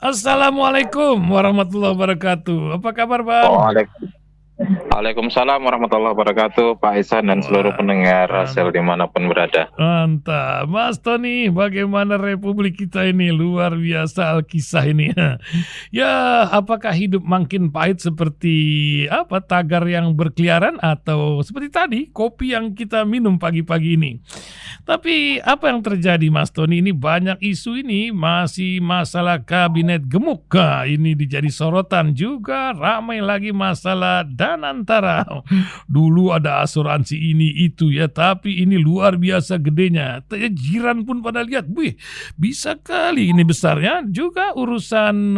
Assalamualaikum warahmatullahi wabarakatuh. Apa kabar, Bang? Waalek Waalaikumsalam warahmatullahi wabarakatuh, Pak Ihsan dan seluruh Wah, pendengar man Rasel dimanapun berada. mantap. Mas Tony, bagaimana republik kita ini? Luar biasa Alkisah ini. Ya, apakah hidup makin pahit seperti apa tagar yang berkeliaran atau seperti tadi kopi yang kita minum pagi-pagi ini? Tapi apa yang terjadi, Mas Tony? Ini banyak isu ini masih masalah kabinet gemuk. Nah, ini dijadi sorotan juga ramai lagi masalah Danantara. Dulu ada asuransi ini itu ya, tapi ini luar biasa gedenya. Jiran pun pada lihat, wih, bisa kali ini besarnya. Juga urusan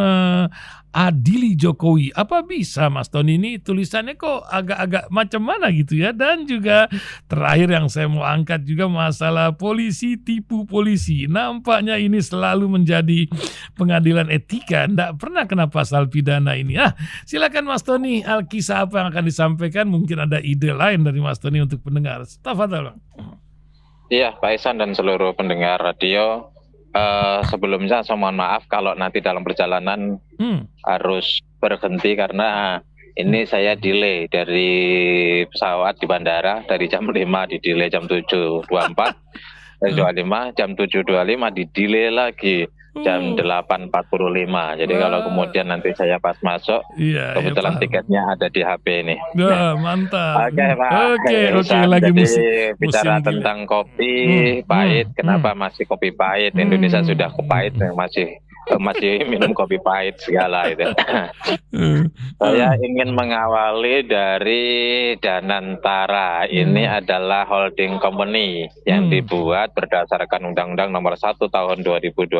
adili Jokowi. Apa bisa, Mas Tony, ini tulisannya kok agak-agak macam mana gitu ya. Dan juga terakhir yang saya mau angkat juga masalah polisi tipu polisi. Nampaknya ini selalu menjadi pengadilan etika. Nggak pernah kena pasal pidana ini. Silakan Mas Tony, Alkisah apa yang akan disampaikan? Mungkin ada ide lain dari Mas Tony untuk pendengar. Tafadhol, Bang. Iya, Pak Ihsan dan seluruh pendengar radio. Sebelumnya saya mohon maaf kalau nanti dalam perjalanan harus berhenti karena ini saya delay dari pesawat di bandara dari jam 5 di delay jam 7.24, 25, jam 7.25 di delay lagi jam 8.45. Jadi kalau kemudian nanti saya pas masuk, Iya, kebetulan paham. tiketnya ada di HP ini. Mantap. Oke Pak Oke, Ihsan, lagi jadi musim bicara delay. tentang kopi pahit, kenapa masih kopi pahit? Indonesia sudah kepahit, masih minum kopi pahit segala itu. Saya ingin mengawali dari Danantara. Ini adalah holding company yang dibuat berdasarkan Undang-Undang Nomor 1 Tahun 2025.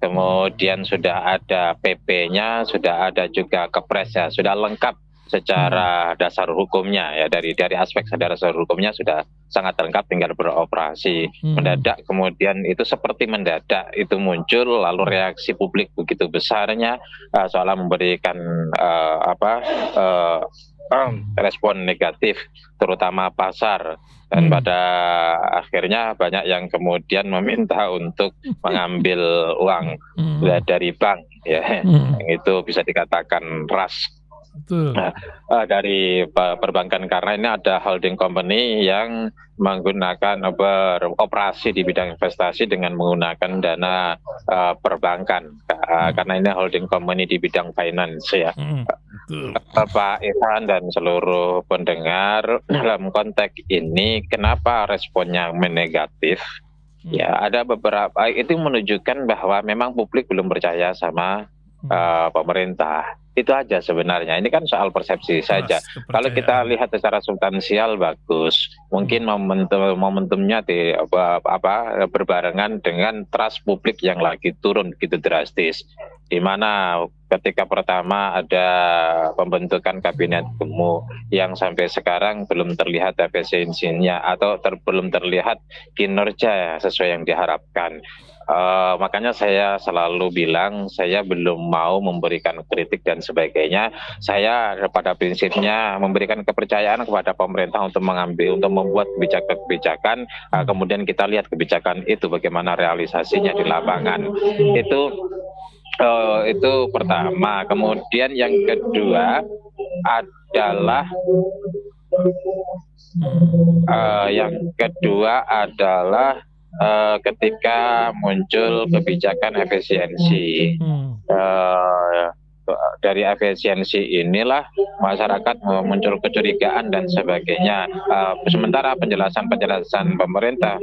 Kemudian sudah ada PP-nya, sudah ada juga Kepresnya, sudah lengkap secara dasar hukumnya ya, dari aspek dasar hukumnya sudah sangat lengkap, tinggal beroperasi. Mendadak kemudian itu seperti mendadak itu muncul, lalu reaksi publik begitu besarnya soal memberikan respon negatif terutama pasar, dan pada akhirnya banyak yang kemudian meminta untuk mengambil uang dari bank ya, yang itu bisa dikatakan ras. Dari perbankan, karena ini ada holding company yang menggunakan beroperasi di bidang investasi dengan menggunakan dana perbankan, karena ini holding company di bidang finance ya. Pak Ihsan dan seluruh pendengar, dalam konteks ini kenapa responnya negatif? Ya, ada beberapa, itu menunjukkan bahwa memang publik belum percaya sama pemerintah. Itu aja sebenarnya. Ini kan soal persepsi saja. Kalau kita lihat secara substansial bagus, mungkin momentumnya berbarengan dengan trust publik yang lagi turun begitu drastis. Di mana ketika pertama ada pembentukan kabinet gemuk yang sampai sekarang belum terlihat efisiensinya atau belum terlihat kinerja sesuai yang diharapkan. Makanya saya selalu bilang saya belum mau memberikan kritik dan sebagainya. Saya pada prinsipnya memberikan kepercayaan kepada pemerintah untuk membuat kebijakan-kebijakan. Kemudian kita lihat kebijakan itu bagaimana realisasinya di lapangan. Itu pertama. Kemudian yang kedua adalah ketika muncul kebijakan efisiensi. Dari efisiensi inilah masyarakat muncul kecurigaan dan sebagainya. Sementara penjelasan pemerintah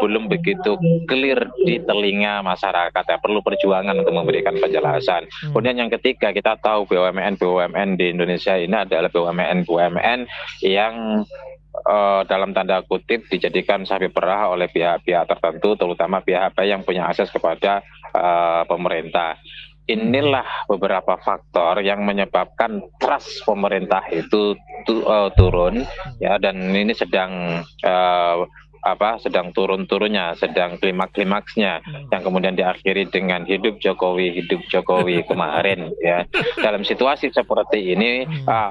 belum begitu clear di telinga masyarakat. Perlu perjuangan untuk memberikan penjelasan. Kemudian yang ketiga, kita tahu BUMN di Indonesia ini adalah BUMN yang dalam tanda kutip dijadikan sapi perah oleh pihak-pihak tertentu, terutama pihak yang punya akses kepada pemerintah. Inilah beberapa faktor yang menyebabkan trust pemerintah itu turun ya, dan ini sedang turun-turunnya, sedang klimaks-klimaksnya, yang kemudian diakhiri dengan hidup Jokowi kemarin ya. Dalam situasi seperti ini,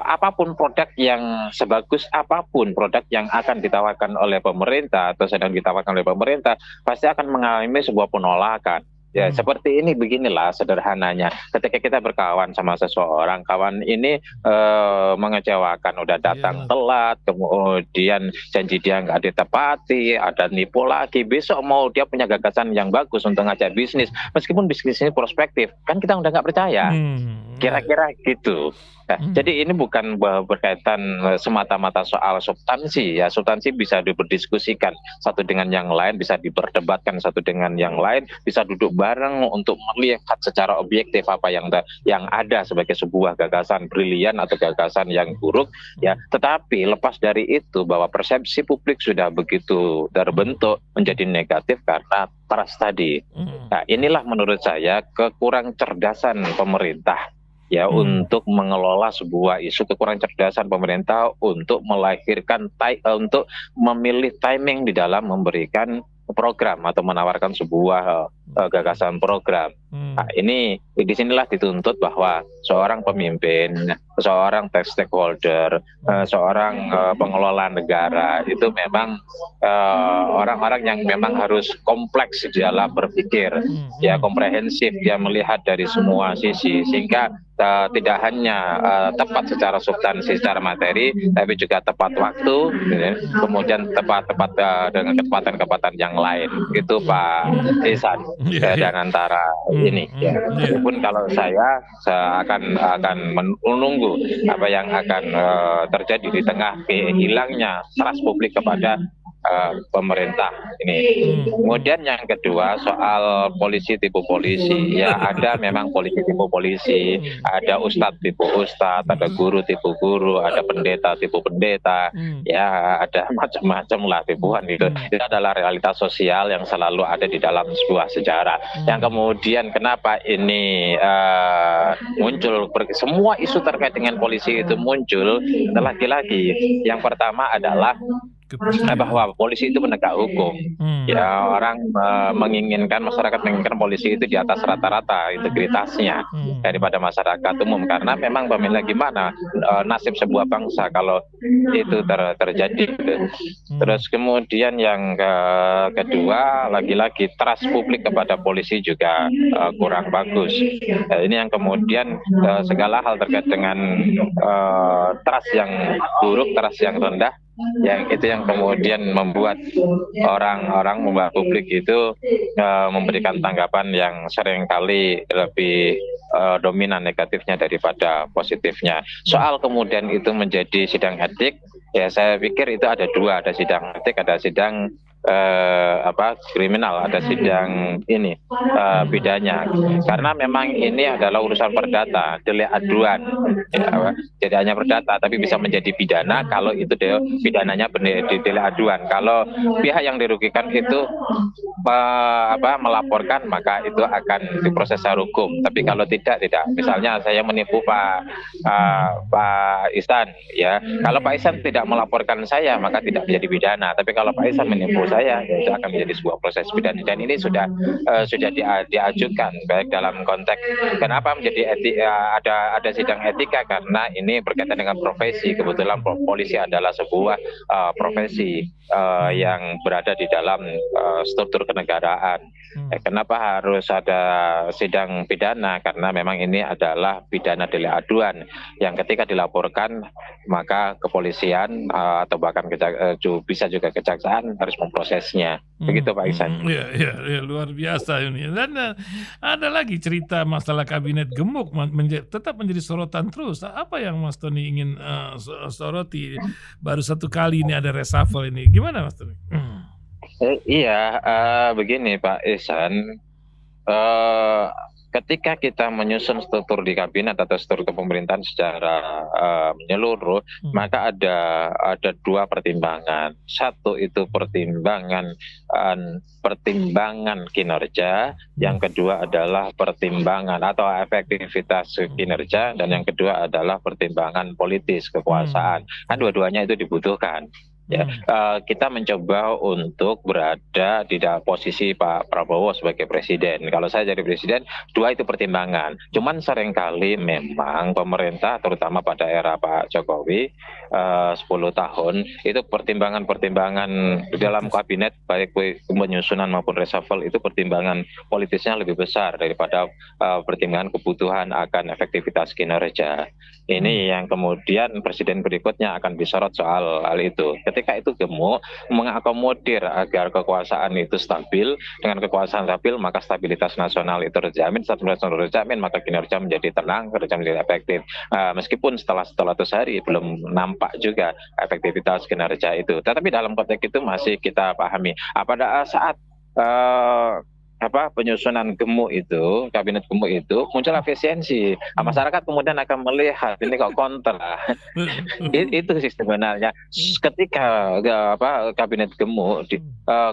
apapun produk yang sebagus apapun produk yang akan ditawarkan oleh pemerintah atau sedang ditawarkan oleh pemerintah, pasti akan mengalami sebuah penolakan. Ya, seperti ini, beginilah sederhananya. Ketika kita berkawan sama seseorang, kawan ini mengecewakan, udah datang telat, kemudian janji dia nggak ditepati, ada nipu lagi. Besok mau dia punya gagasan yang bagus untuk ngajak bisnis, meskipun bisnis ini prospektif, kan kita udah nggak percaya. Kira-kira gitu. Nah, jadi ini bukan berkaitan semata-mata soal substansi ya. Substansi bisa diberdiskusikan satu dengan yang lain, bisa diperdebatkan satu dengan yang lain, bisa duduk bareng untuk melihat secara objektif apa yang ada sebagai sebuah gagasan brilian atau gagasan yang buruk ya. Tetapi lepas dari itu, bahwa persepsi publik sudah begitu terbentuk menjadi negatif karena trust tadi. Nah, inilah menurut saya kekurang cerdasan pemerintah ya untuk mengelola sebuah isu, kekurang cerdasan pemerintah untuk melahirkan untuk memilih timing di dalam memberikan program atau menawarkan sebuah gagasan program. Nah, ini disinilah dituntut bahwa seorang pemimpin, seorang stakeholder, seorang pengelola negara itu memang orang-orang yang memang harus kompleks di dalam berpikir, ya komprehensif, dia melihat dari semua sisi sehingga tidak hanya tepat secara substansi, secara materi, tapi juga tepat waktu, kemudian tepat dengan ketepatan-ketepatan yang lain. Itu Pak Ihsan. Dan antara ini, ya. Meskipun kalau saya akan menunggu apa yang akan terjadi di tengah hilangnya trust publik kepada pemerintah ini. Kemudian yang kedua soal polisi tipu polisi, ya ada memang polisi tipu polisi, ada ustadz tipu ustadz, ada guru tipu guru, ada pendeta tipu pendeta, ya ada macam-macam lah tipuan itu. Itu adalah realitas sosial yang selalu ada di dalam sebuah sejarah. Yang kemudian kenapa ini muncul, semua isu terkait dengan polisi itu muncul, lagi-lagi yang pertama adalah bahwa polisi itu penegak hukum. Ya, orang masyarakat menginginkan polisi itu di atas rata-rata integritasnya daripada masyarakat umum, karena memang pemilih gimana nasib sebuah bangsa kalau itu terjadi. Terus kemudian yang kedua, lagi-lagi trust publik kepada polisi juga kurang bagus. Ini yang kemudian segala hal terkait dengan trust yang buruk, trust yang rendah, yang itu yang kemudian membuat membuat publik itu memberikan tanggapan yang seringkali lebih dominan negatifnya daripada positifnya. Soal kemudian itu menjadi sidang etik, ya saya pikir itu ada dua, ada sidang etik, ada sidang kriminal, ada sidang ini pidana, karena memang ini adalah urusan perdata, delik aduan, ya, jadi hanya perdata tapi bisa menjadi pidana kalau itu pidananya di delik aduan. Kalau pihak yang dirugikan itu melaporkan, maka itu akan diproses secara hukum. Tapi kalau tidak, misalnya saya menipu Pak Ihsan, ya kalau Pak Ihsan tidak melaporkan saya maka tidak menjadi pidana, tapi kalau Pak Ihsan menipu saya, itu akan menjadi sebuah proses pidana. Dan ini sudah diajukan baik dalam konteks kenapa menjadi ada sidang etika, karena ini berkaitan dengan profesi. Kebetulan polisi adalah sebuah profesi yang berada di dalam struktur kenegaraan. Kenapa harus ada sidang pidana? Karena memang ini adalah pidana delik aduan yang ketika dilaporkan maka kepolisian atau bahkan bisa juga kejaksaan harus memprosesnya. Begitu Pak Ihsan. Ya, luar biasa ini. Dan ada lagi cerita masalah kabinet gemuk tetap menjadi sorotan terus. Apa yang Mas Tony ingin soroti? Baru satu kali ini ada reshuffle ini. Gimana Mas Tony? Begini Pak Ihsan, ketika kita menyusun struktur di kabinet atau struktur pemerintahan secara menyeluruh, maka ada dua pertimbangan. Satu itu pertimbangan kinerja, yang kedua adalah pertimbangan atau efektivitas kinerja, dan yang kedua adalah pertimbangan politis kekuasaan. Kan dua-duanya itu dibutuhkan. Ya, kita mencoba untuk berada di posisi Pak Prabowo sebagai presiden. Kalau saya jadi presiden, dua itu pertimbangan. Cuman seringkali memang pemerintah, terutama pada era Pak Jokowi, 10 tahun, itu pertimbangan-pertimbangan di dalam kabinet, baik penyusunan maupun reshuffle, itu pertimbangan politisnya lebih besar daripada pertimbangan kebutuhan akan efektivitas kinerja. Ini yang kemudian presiden berikutnya akan disorot soal hal itu. Ketika itu gemuk, mengakomodir agar kekuasaan itu stabil. Dengan kekuasaan stabil, maka stabilitas nasional itu terjamin. Stabilitas nasional terjamin, maka kinerja menjadi tenang, kinerja menjadi efektif. Meskipun setelah 100 hari belum nampak juga efektivitas kinerja itu. Tetapi dalam konteks itu masih kita pahami. Pada saat penyusunan gemuk itu, kabinet gemuk itu muncul efisiensi. Masyarakat kemudian akan melihat ini kok kontra. Itu sih sebenarnya. Ketika kabinet gemuk,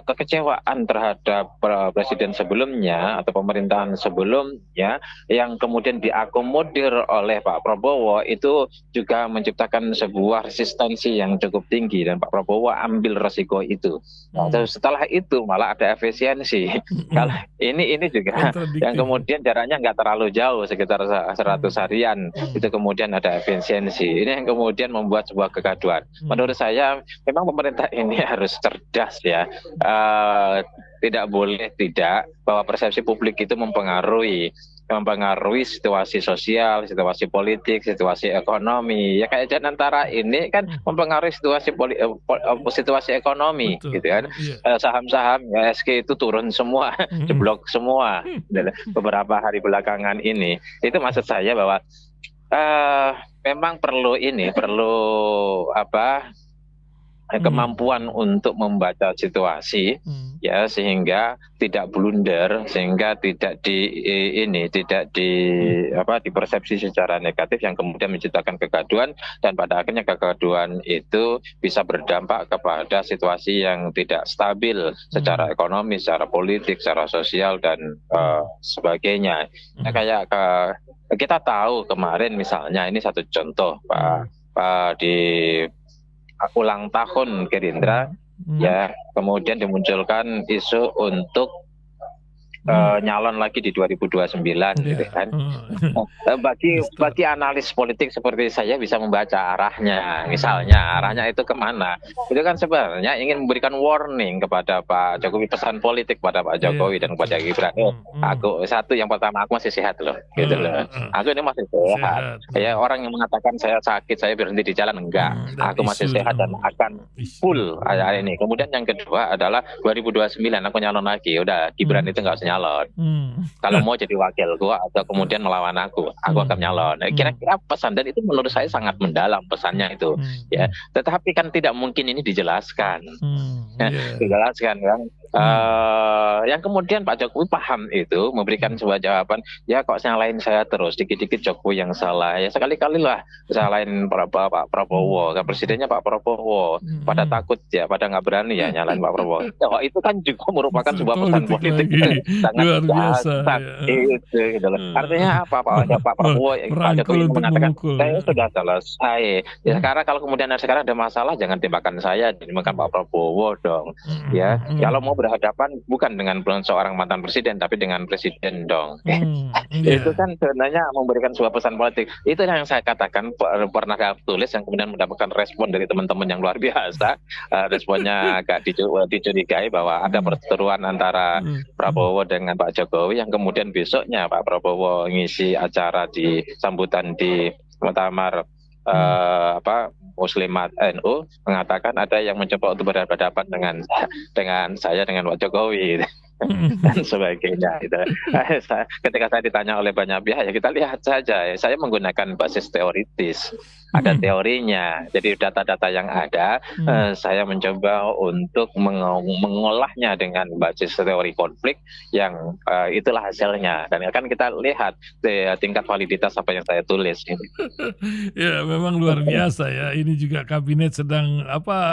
kekecewaan terhadap presiden sebelumnya atau pemerintahan sebelumnya yang kemudian diakomodir oleh Pak Prabowo itu juga menciptakan sebuah resistensi yang cukup tinggi, dan Pak Prabowo ambil resiko itu. Setelah itu malah ada efisiensi. Kalau ini juga yang kemudian jaraknya nggak terlalu jauh, sekitar 100 harian, itu kemudian ada efisiensi. Ini yang kemudian membuat sebuah kegaduhan. Menurut saya memang pemerintah ini harus cerdas ya. Tidak boleh tidak bahwa persepsi publik itu mempengaruhi situasi sosial, situasi politik, situasi ekonomi. Ya kayak Janantara ini kan mempengaruhi situasi ekonomi. Betul. Gitu kan. Saham-saham SK itu turun semua, jeblok semua beberapa hari belakangan ini. Itu maksud saya bahwa memang perlu kemampuan untuk membaca situasi, ya, sehingga tidak blunder, sehingga tidak dipersepsi secara negatif yang kemudian menciptakan kegaduhan, dan pada akhirnya kegaduhan itu bisa berdampak kepada situasi yang tidak stabil secara ekonomi, secara politik, secara sosial dan sebagainya. Nah, kayak kita tahu kemarin misalnya, ini satu contoh Pak di ulang tahun Gerindra, ya, kemudian dimunculkan isu untuk nyalon lagi di 2029, gitu kan. Bagi analis politik seperti saya bisa membaca arahnya. Misalnya arahnya itu kemana? Itu kan sebenarnya ingin memberikan warning kepada Pak Jokowi, pesan politik pada Pak Jokowi dan kepada Gibran. Aku yang pertama, aku masih sehat loh, gitu loh. Aku ini masih sehat. Ya, orang yang mengatakan saya sakit, saya berhenti di jalan, enggak. Aku masih sehat dan akan full hari ini. Kemudian yang kedua adalah 2029 aku nyalon lagi. Udah, Gibran itu enggak usah nyalon. Kalau mau jadi wakil gua atau kemudian melawan aku akan nyalon. Kira-kira pesan, dan itu menurut saya sangat mendalam pesannya itu, ya. Tetapi kan tidak mungkin ini dijelaskan. Dijelaskan kan. Yang kemudian Pak Jokowi paham itu, memberikan sebuah jawaban, ya kok nyalain saya terus, dikit-dikit Jokowi yang salah. Ya sekali-kali lah salahin Pak Prabowo, kan presidennya Pak Prabowo. Pada takut ya, pada nggak berani ya nyalain Pak Prabowo. Ya, itu kan juga merupakan sebuah pesan politik sangat biasa. Gitu. Artinya apa Pak Prabowo, Pak Jokowi mengatakan saya sudah selesai. Ya sekarang kalau kemudian sekarang ada masalah, jangan tembakan saya, dimakan Pak Prabowo dong. Ya, kalau mau berhadapan bukan dengan seorang mantan presiden, tapi dengan presiden dong. Itu kan sebenarnya memberikan sebuah pesan politik. Itu yang saya katakan pernah tulis yang kemudian mendapatkan respon dari teman-teman yang luar biasa. Responnya agak dicurigai bahwa ada perseteruan antara Prabowo dengan Pak Jokowi, yang kemudian besoknya Pak Prabowo ngisi acara di sambutan di muktamar Muslimat NU, mengatakan ada yang mencoba untuk berhadapan dengan saya dengan Pak Jokowi dan sebagainya. Ketika saya ditanya oleh banyak pihak, ya kita lihat saja. Saya menggunakan basis teoritis, ada teorinya. Jadi data-data yang ada, saya mencoba untuk mengolahnya dengan basis teori konflik yang itulah hasilnya. Dan kan kita lihat tingkat validitas apa yang saya tulis ini. Ya, memang luar biasa ya. Ini juga kabinet sedang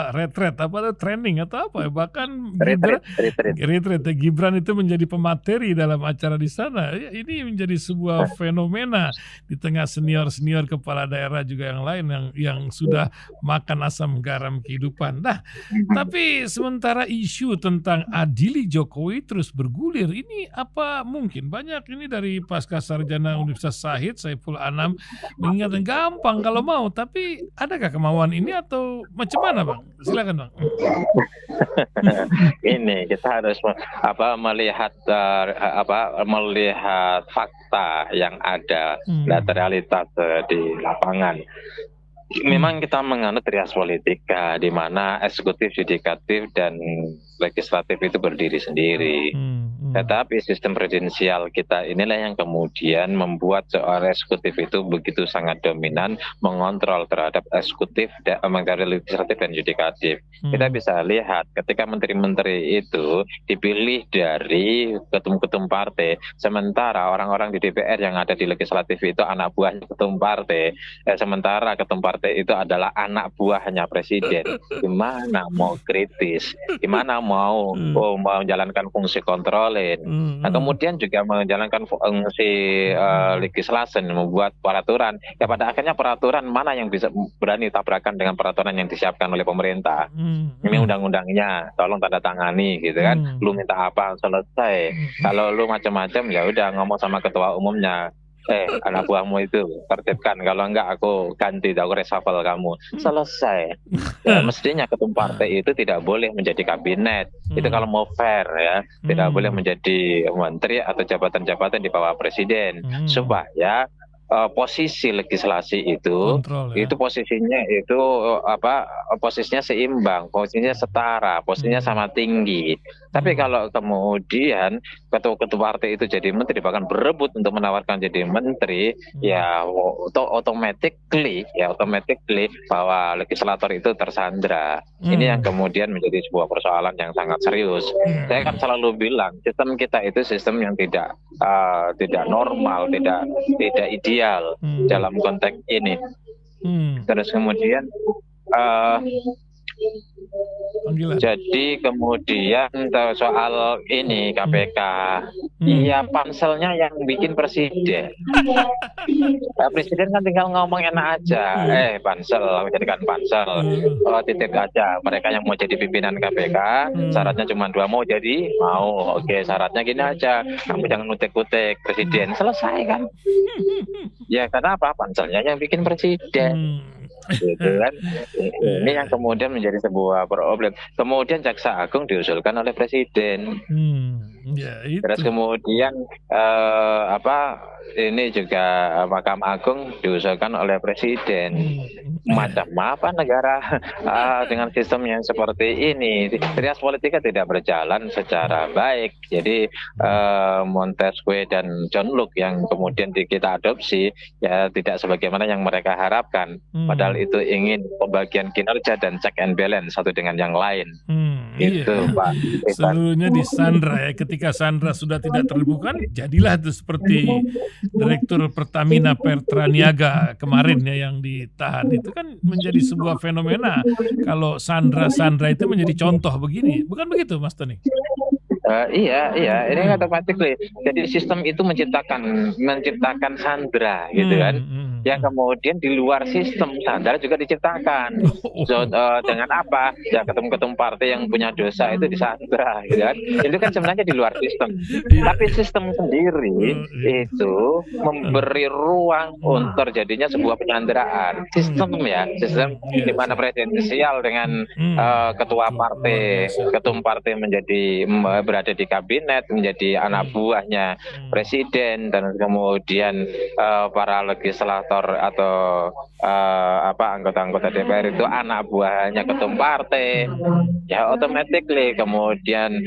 retret, training atau apa ya, bahkan retret. Gibran itu menjadi pemateri dalam acara di sana. Ya, ini menjadi sebuah fenomena di tengah senior-senior kepala daerah juga yang lain yang sudah makan asam garam kehidupan. Nah, tapi sementara isu tentang adili Jokowi terus bergulir, ini apa mungkin banyak ini dari pasca sarjana Universitas Syahid Saiful Anam mengingatkan gampang kalau mau, tapi adakah kemauan ini atau macam mana, Bang? Silakan, Bang. Ini kita harus melihat melihat fakta yang ada, data realitas di lapangan. Memang kita menganut trias politika di mana eksekutif, yudikatif, dan legislatif itu berdiri sendiri. Tetapi sistem presidensial kita inilah yang kemudian membuat soal eksekutif itu begitu sangat dominan mengontrol terhadap eksekutif, legislatif, dan yudikatif. Kita bisa lihat ketika menteri-menteri itu dipilih dari ketum-ketum partai, sementara orang-orang di DPR yang ada di legislatif itu anak buah ketum partai, sementara ketum partai itu adalah anak buahnya presiden. Gimana mau kritis? Gimana mau menjalankan fungsi kontrolin? Nah, kemudian juga menjalankan fungsi legislasi, membuat peraturan. Ya pada akhirnya peraturan mana yang bisa berani tabrakan dengan peraturan yang disiapkan oleh pemerintah? Ini undang-undangnya, tolong tanda tangani gitu kan. Lu minta apa, selesai. Kalau lu macam-macam ya udah ngomong sama ketua umumnya. Anak buahmu itu tertibkan, kalau enggak aku ganti, aku reshuffle kamu, selesai. Ya, mestinya ketum partai itu tidak boleh menjadi kabinet, itu kalau mau fair ya, tidak boleh menjadi menteri atau jabatan-jabatan di bawah presiden, supaya posisi legislasi itu Kontrol, ya. itu posisinya itu posisinya seimbang, posisinya setara, posisinya sama tinggi. Tapi kalau kemudian ketua-ketua partai itu jadi menteri, bahkan berebut untuk menawarkan jadi menteri, ya automatically bahwa legislator itu tersandra. Ini yang kemudian menjadi sebuah persoalan yang sangat serius. Saya kan selalu bilang sistem kita itu sistem yang tidak normal, tidak ideal dalam konteks ini. Terus kemudian jadi kemudian soal ini KPK, ya panselnya yang bikin presiden. Presiden kan tinggal ngomong enak aja, pansel, jadikan pansel, titik aja. Mereka yang mau jadi pimpinan KPK, syaratnya cuma 2, mau jadi, mau. Oke, syaratnya gini aja, kamu jangan utek-utek presiden, selesai kan? Ya karena apa? Panselnya yang bikin presiden. Gitu kan. Ini yang kemudian menjadi sebuah problem. Kemudian Jaksa Agung diusulkan oleh presiden. Ya, itu. Terus kemudian ini juga Mahkamah Agung diusulkan oleh presiden. Macam apa negara dengan sistem yang seperti ini? Trias politika tidak berjalan secara baik. Jadi Montesquieu dan John Locke yang kemudian kita adopsi ya tidak sebagaimana yang mereka harapkan. Padahal itu ingin pembagian kinerja dan check and balance satu dengan yang lain. Itu iya. Pak. Seluruhnya disandra ya. Ketika Sandra sudah tidak terbuka, jadilah itu seperti Direktur Pertamina Pertraniaga kemarin ya yang ditahan. Itu kan menjadi sebuah fenomena. Kalau Sandra itu menjadi contoh begini. Bukan begitu Mas Tony? Iya, ini otomatis. Jadi sistem itu menciptakan sandra gitu kan. Yang kemudian di luar sistem sandra juga diciptakan. Dengan apa? Ya ketum-ketum partai yang punya dosa itu disandra gitu kan. Itu kan sebenarnya di luar sistem. Tapi sistem sendiri itu memberi ruang untuk terjadinya sebuah penyanderaan. Sistem di mana presidensial dengan ketua partai, ketum partai menjadi berada di kabinet, menjadi anak buahnya presiden, dan kemudian para legislator atau anggota-anggota DPR itu anak buahnya ketum partai. Ya automatically kemudian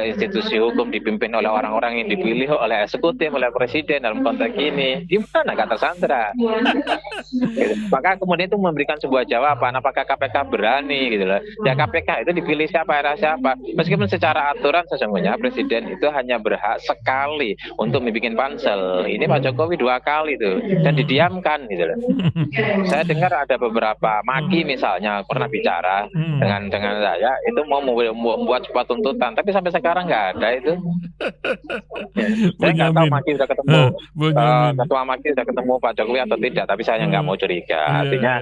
institusi hukum dipimpin oleh orang-orang yang dipilih oleh eksekutif, oleh presiden dalam konteks ini. Gimana nggak tersandra? Maka kemudian itu memberikan sebuah jawaban, apakah KPK berani gitu loh. Ya KPK itu dipilih siapa, era siapa. Meskipun secara aturan sesungguhnya presiden itu hanya berhak sekali untuk membuat pansel. Ini Pak Jokowi 2 kali tuh, dan didiamkan didiamkan gitu loh. Saya dengar ada beberapa maki misalnya pernah bicara dengan saya itu mau membuat sebuah tuntutan, tapi sampai sekarang nggak ada itu. Saya nggak tahu maki sudah ketemu ketua maki sudah ketemu Pak Jokowi atau tidak, tapi saya nggak mau curiga. Artinya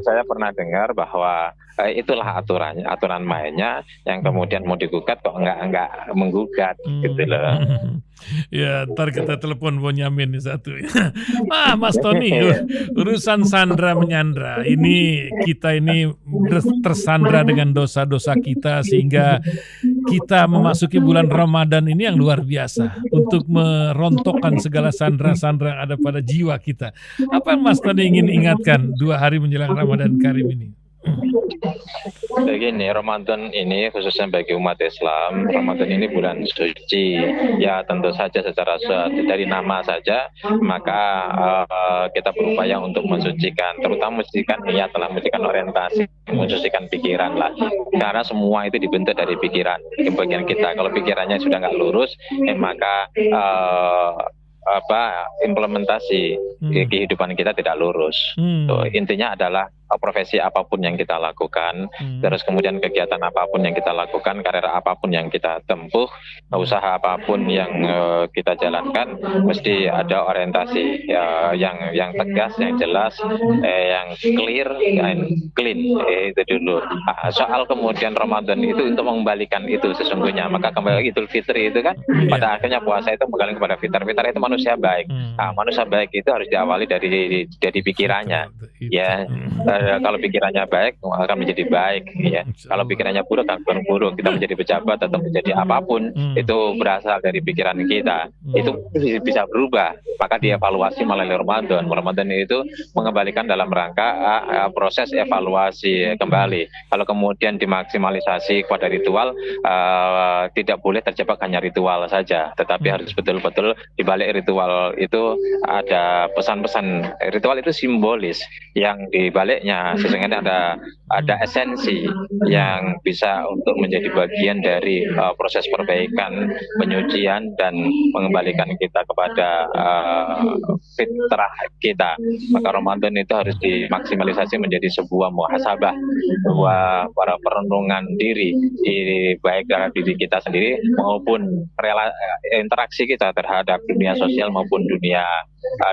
saya pernah dengar bahwa itulah aturan mainnya yang kemudian mau digugat kok nggak menggugat gitu loh. Ya, ntar kita telepon Bonyamin nih satu. Mas Tony, urusan sandra menyandra, ini kita ini tersandra dengan dosa-dosa kita sehingga kita memasuki bulan Ramadan ini yang luar biasa untuk merontokkan segala sandra-sandra yang ada pada jiwa kita. Apa yang Mas Tony ingin ingatkan 2 hari menjelang Ramadan Karim ini? Begini, Ramadan ini khususnya bagi umat Islam, Ramadan ini bulan suci. Ya tentu saja secara dari nama saja, maka kita berupaya untuk mensucikan, terutama mensucikan niat lah, mensucikan orientasi, mensucikan pikiran lah. Karena semua itu dibentuk dari pikiran, bagian kita. Kalau pikirannya sudah nggak lurus, maka implementasi kehidupan kita tidak lurus. Intinya adalah profesi apapun yang kita lakukan, terus kemudian kegiatan apapun yang kita lakukan, karir apapun yang kita tempuh, usaha apapun yang kita jalankan, mesti ada orientasi yang tegas, yang jelas, yang clear, dan clean. Itu dulu. Soal kemudian Ramadan itu untuk mengembalikan itu sesungguhnya, maka kembali Idul Fitri itu kan pada akhirnya puasa itu kembali kepada fitrah. Fitrah itu manusia baik. Manusia baik itu harus diawali dari pikirannya. Ya. Kalau pikirannya baik akan menjadi baik, ya. Kalau pikirannya buruk akan buruk. Kita menjadi pejabat atau menjadi apapun itu berasal dari pikiran kita. Itu bisa berubah. Maka dievaluasi melalui Ramadan. Ramadan itu mengembalikan dalam rangka proses evaluasi kembali. Kalau kemudian dimaksimalisasi kepada ritual, tidak boleh terjebak hanya ritual saja, tetapi harus betul-betul di balik ritual itu ada pesan-pesan. Ritual itu simbolis, yang di baliknya sesungguhnya ada esensi yang bisa untuk menjadi bagian dari proses perbaikan, penyucian, dan mengembalikan kita kepada fitrah kita. Maka Ramadan itu harus dimaksimalisasi menjadi sebuah muhasabah, sebuah perenungan diri, baik dari diri kita sendiri maupun interaksi kita terhadap dunia sosial maupun dunia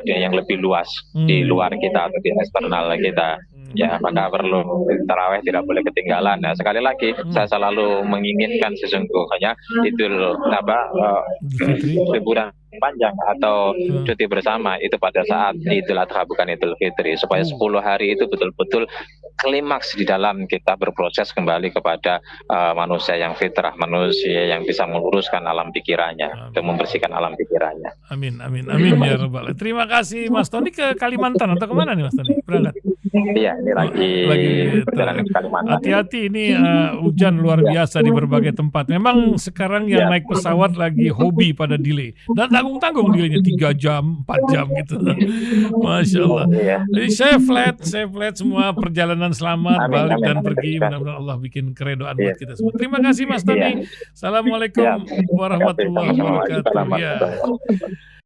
yang lebih luas di luar kita atau di eksternal kita. Ya, maka perlu tarawih tidak boleh ketinggalan. Nah, sekali lagi saya selalu menginginkan sesungguhnya liburan panjang atau cuti bersama itu pada saat Idul Adha bukan Idul Fitri, supaya 10 hari itu betul-betul klimaks di dalam kita berproses kembali kepada manusia yang fitrah, manusia yang bisa meluruskan alam pikirannya dan membersihkan alam pikirannya. Amin, amin, amin ya Rabbal. Terima kasih Mas Tony. Ke Kalimantan atau kemana nih Mas Tony? Berangkat? Iya, ini lagi perjalanan ke Kalimantan. Hati-hati, ini hujan luar biasa di berbagai tempat. Memang sekarang yang naik pesawat lagi hobi pada delay. Dan tanggung-tanggung delaynya 3 jam, 4 jam gitu. Masya Allah. Jadi safe flight semua, perjalanan selamat, balik dan pergi. Mudah-mudahan Allah bikin keredoan buat kita semua. Terima kasih Mas Tony. Assalamualaikum warahmatullahi wabarakatuh.